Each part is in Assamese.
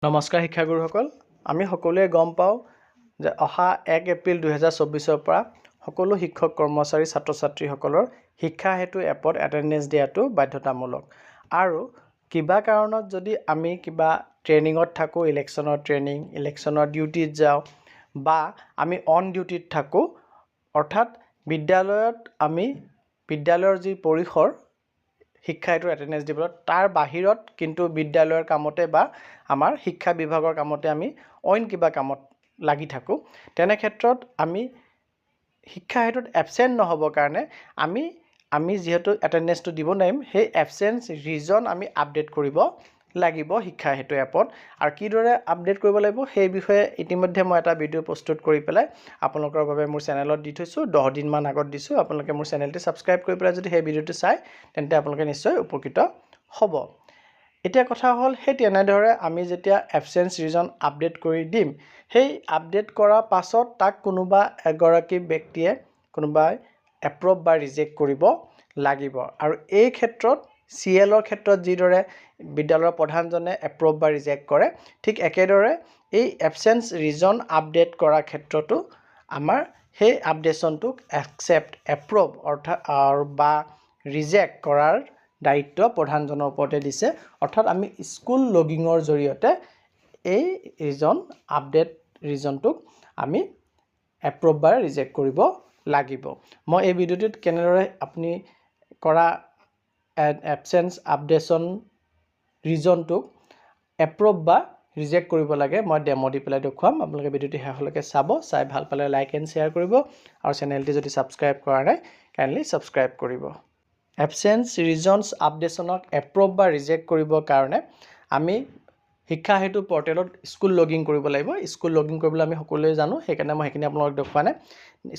নমস্কাৰ শিক্ষাগুৰুসকল, আমি সকলোৱে গম পাওঁ যে অহা 1 এপ্ৰিল 2024 পৰা সকলো শিক্ষক কৰ্মচাৰী ছাত্ৰ-ছাত্ৰীসকলৰ শিক্ষা হেতু এপত এটেণ্ডেন্স দিয়াটো বাধ্যতামূলক। আৰু কিবা কাৰণত যদি আমি কিবা ট্ৰেইনিঙত থাকোঁ, ইলেকশ্যনৰ ডিউটিত যাওঁ বা আমি অন ডিউটিত থাকোঁ, অৰ্থাৎ বিদ্যালয়ৰ যি পৰিসৰ শিক্ষা হেতু এটেণ্ডেন্স দিবলৈ তাৰ বাহিৰত কিন্তু বিদ্যালয়ৰ কামতে বা আমাৰ শিক্ষা বিভাগৰ কামতে আমি অইন কিবা কামত লাগি থাকোঁ, তেনে ক্ষেত্ৰত আমি শিক্ষা হেতুত এবচেণ্ট নহ'বৰ কাৰণে আমি যিহেতু এটেণ্ডেন্সটো দিব নোৱাৰিম, সেই এবচেন্স ৰিজন আমি আপডেট কৰিব লাগিব শিক্ষা হেতু এপত। আৰু কিদৰে আপডেট কৰিব লাগিব সেই বিষয়ে ইতিমধ্যে মই এটা ভিডিঅ' প্ৰস্তুত কৰি পেলাই আপোনালোকৰ বাবে মোৰ চেনেলত দি থৈছোঁ। 10 দিনমান আগত দিছোঁ। আপোনালোকে মোৰ চেনেলটি ছাবস্ক্ৰাইব কৰি পেলাই যদি সেই ভিডিঅ'টো চাই তেন্তে আপোনালোকে নিশ্চয় উপকৃত হ'ব। এতিয়া কথা হ'ল, সেই তেনেদৰে আমি যেতিয়া এবচেন্স ৰিজন আপডেট কৰি দিম, সেই আপডেট কৰাৰ পাছত তাক কোনোবা এগৰাকী ব্যক্তিয়ে কোনোবাই এপ্ৰুভ বা ৰিজেক্ট কৰিব লাগিব। আৰু এই ক্ষেত্ৰত CLৰ ক্ষেত্ৰত যিদৰে বিদ্যালয়ৰ প্ৰধানজনে এপ্ৰুভ বা ৰিজেক্ট কৰে, ঠিক একেদৰে এই এবচেন্স ৰিজন আপডেট কৰাৰ ক্ষেত্ৰতো আমাৰ সেই আপডেশ্যনটোক একচেপ্ট, এপ্ৰুভ অৰ্থাৎ বা ৰিজেক্ট কৰাৰ দায়িত্ব প্ৰধানজনৰ ওপৰতে দিছে। অৰ্থাৎ আমি স্কুল লগিঙৰ জৰিয়তে এই আপডেট ৰিজনটোক আমি এপ্ৰুভ বা ৰিজেক্ট কৰিব লাগিব। মই এই ভিডিঅ'টোত কেনেদৰে আপুনি কৰা এবচেন্স আপডেশ্যন ৰিজনটোক এপ্ৰুভ বা ৰিজেক্ট কৰিব লাগে মই ডেমো দি পেলাই দেখুৱাম। আপোনালোকে ভিডিঅ'টো শেষলৈকে চাব, চাই ভাল পালে লাইক এণ্ড শ্বেয়াৰ কৰিব আৰু চেনেলটি যদি ছাবস্ক্ৰাইব কৰা নাই কাইণ্ডলি ছাবস্ক্ৰাইব কৰিব। এবচেন্স ৰিজনছ আপডেশ্যনক এপ্ৰুভ বা ৰিজেক্ট কৰিবৰ কাৰণে আমি শিক্ষা হেতু পৰ্টেলত স্কুল লগিং কৰিব লাগিব। স্কুল লগিং কৰিবলৈ আমি সকলোৱে জানো, সেইকাৰণে মই সেইখিনি আপোনালোকক দেখুওৱা নাই।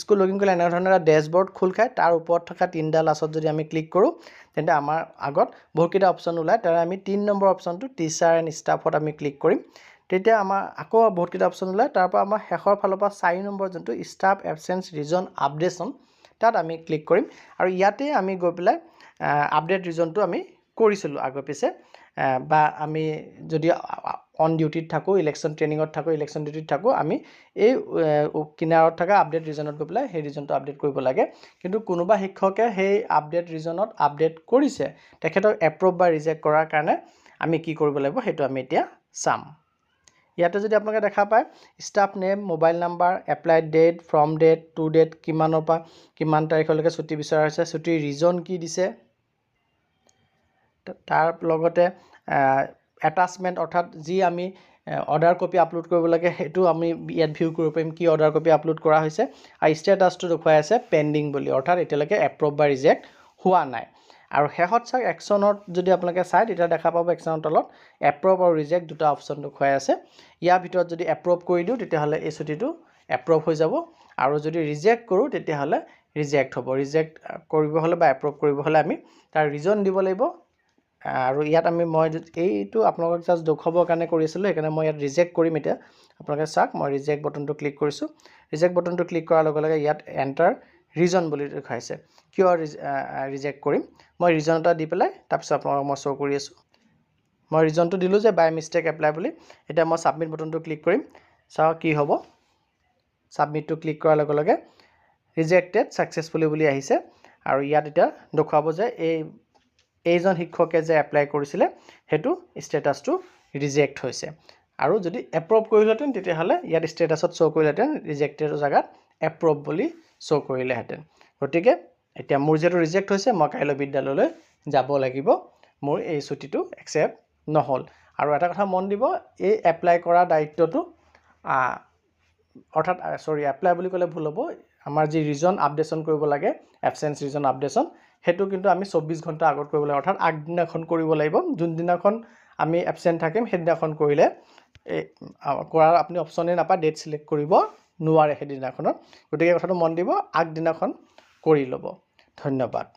স্কুল লগিং কৰিলে এনেধৰণৰ এটা ডেছবৰ্ড খোল খায়। তাৰ ওপৰত থকা 3টা লাষ্টত যদি আমি ক্লিক কৰোঁ, তেন্তে আমাৰ আগত বহুতকেইটা অপশ্যন ওলায়। তাৰে আমি 3 নম্বৰ অপশ্যনটো টিচাৰ এণ্ড ষ্টাফত আমি ক্লিক কৰিম। তেতিয়া আমাৰ আকৌ বহুতকেইটা অপশ্যন ওলায়। তাৰ পৰা আমাৰ শেষৰ ফালৰ পৰা 4 নম্বৰ যোনটো ষ্টাফ এবচেন্স ৰিজন আপডেশ্যন, তাত আমি ক্লিক কৰিম। আৰু ইয়াতে আমি গৈ পেলাই আপডেট ৰিজনটো আমি কৰিছিলোঁ আগৰ পিছে, বা আমি যদি অন ডিউটিত থাকোঁ, ইলেকশ্যন ডিউটিত থাকোঁ, আমি এই কিনাৰত থকা আপডেট ৰিজনত গৈ পেলাই সেই ৰিজনটো আপডেট কৰিব লাগে। কিন্তু কোনোবা শিক্ষকে সেই আপডেট ৰিজনত আপডেট কৰিছে, তেখেতক এপ্ৰুভ বা ৰিজেক্ট কৰাৰ কাৰণে আমি কি কৰিব লাগিব সেইটো আমি এতিয়া চাম। ইয়াতে যদি আপোনালোকে দেখা পায়, staff name, mobile number, apply date, from date, to date, কিমানৰ পৰা কিমান তাৰিখলৈকে ছুটি বিচৰা হৈছে, ছুটিৰ ৰিজন কি দিছে, তাৰ লগতে এটাচমেণ্ট অৰ্থাৎ যি আমি অৰ্ডাৰ কপি আপলোড কৰিব লাগে সেইটো আমি ইয়াত ভিউ কৰিব পাৰিম, কি অৰ্ডাৰ কপি আপলোড কৰা হৈছে। আৰু ষ্টেটাছটো দেখুৱাই আছে পেণ্ডিং বুলি, অৰ্থাৎ এতিয়ালৈকে এপ্ৰুভ বা ৰিজেক্ট হোৱা নাই। আৰু শেষত চাওক একশ্যনত যদি আপোনালোকে চায়, তেতিয়া দেখা পাব একশ্যনৰ তলত এপ্ৰুভ আৰু ৰিজেক্ট দুটা অপশ্যন দেখুৱাই আছে। ইয়াৰ ভিতৰত যদি এপ্ৰুভ কৰি দিওঁ তেতিয়াহ'লে এই ছুটিটো এপ্ৰুভ হৈ যাব, আৰু যদি ৰিজেক্ট কৰোঁ তেতিয়াহ'লে ৰিজেক্ট হ'ব। ৰিজেক্ট কৰিব হ'লে বা এপ্ৰুভ কৰিব হ'লে আমি তাৰ ৰিজন দিব লাগিব। আৰু ইয়াত মই এইটো আপোনালোকক জাষ্ট দেখুৱাবৰ কাৰণে কৰি আছিলোঁ, সেইকাৰণে মই ইয়াত ৰিজেক্ট কৰিম। এতিয়া আপোনালোকে চাওক, মই ৰিজেক্ট বটনটো ক্লিক কৰিছোঁ। ৰিজেক্ট বটনটো ক্লিক কৰাৰ লগে লগে ইয়াত এণ্টাৰ ৰিজন বুলি দেখুৱাইছে। কিয় ৰিজেক্ট কৰিম, মই ৰিজন এটা দি পেলাই তাৰপিছত আপোনালোকক মই শ্ব' কৰি আছোঁ। মই ৰিজনটো দিলোঁ যে বাই মিষ্টেক এপ্লাই বুলি। এতিয়া মই ছাবমিট বটনটো ক্লিক কৰিম, চাওক কি হ'ব। ছাবমিটটো ক্লিক কৰাৰ লগে লগে ৰিজেক্টেড ছাকচেছফুলি বুলি আহিছে। আৰু ইয়াত এতিয়া দেখুৱাব যে এইজন শিক্ষকে যে এপ্লাই কৰিছিলে সেইটো ষ্টেটাছটো ৰিজেক্ট হৈছে। আৰু যদি এপ্ৰুভ কৰিলেহেঁতেন তেতিয়াহ'লে ইয়াত ষ্টেটাছত শ্ব' কৰিলেহেঁতেন, ৰিজেক্টেডৰ জেগাত এপ্ৰুভ বুলি শ্ব' কৰিলেহেঁতেন। গতিকে এতিয়া মোৰ যিহেতু ৰিজেক্ট হৈছে, মই কাইলৈ বিদ্যালয়লৈ যাব লাগিব, মোৰ এই ছুটিটো একচেপ্ট নহ'ল। আৰু এটা কথা মন দিব, এই এপ্লাই কৰা দায়িত্বটো অৰ্থাৎ এপ্লাই বুলি ক'লে ভুল হ'ব, আমাৰ যি ৰিজন আপডেশ্যন কৰিব লাগে, এবচেন্স ৰিজন আপডেশ্যন, সেইটো কিন্তু আমি 24 ঘণ্টা আগত কৰিব লাগে। অৰ্থাৎ আগদিনাখন কৰিব লাগিব। যোনদিনাখন আমি এবচেণ্ট থাকিম সেইদিনাখন কৰিলে কৰাৰ আপুনি অপশ্যনেই নাপায়, ডেট ছিলেক্ট কৰিব নোৱাৰে সেইদিনাখনত। গতিকে কথাটো মন দিব, আগদিনাখন কৰি ল'ব। ধন্যবাদ।